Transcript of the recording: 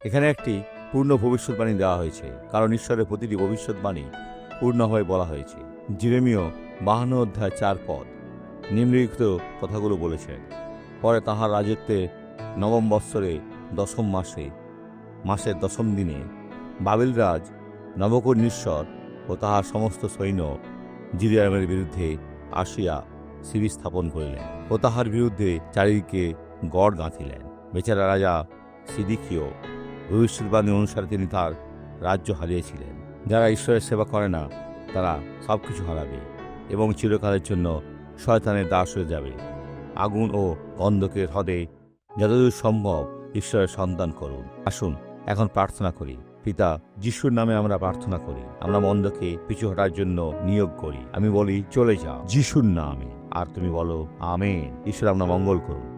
এখানে একটি পূর্ণ ভবিষ্যৎবাণী দেওয়া হয়েছে, কারণ ঈশ্বরের প্রতিটি ভবিষ্যৎবাণী পূর্ণ হয়ে বলা হয়েছে। জিরেমীয় 52 অধ্যায় 4 পদ নিম্নলিখিত কথাগুলো বলেছেন। পরে তাঁহার রাজত্বে নবম বৎসরে 10ম মাসের 10ম দিনে বাবেলরাজ নবুকদনেছর ও তাহার সমস্ত সৈন্য জিরিয়ামের বিরুদ্ধে আসিয়া শিবির স্থাপন করিলেন ও তাহার বিরুদ্ধে চারিদিকে গড় গাঁথিলেন। বেচারা রাজা সিদিকিও ভবিষ্যৎবাণী অনুসারে তিনি তার রাজ্য হারিয়েছিলেন। যারা ঈশ্বরের সেবা করে না তারা সব কিছু হারাবে এবং চিরকালের জন্য শয়তানের দাস হয়ে যাবে। আগুন ও গন্ধকের হ্রদে যতদূর সম্ভব ঈশ্বরের সন্ধান করুন। আসুন এখন প্রার্থনা করি। পিতা, যিশুর নামে আমরা প্রার্থনা করি। আমরা মন্দকে পিছু হটার জন্য নিয়োগ করি। আমি বলি চলে যাও যিশুর নামে, আর তুমি বলো আমেন। ঈশ্বর আমরা মঙ্গল করুন।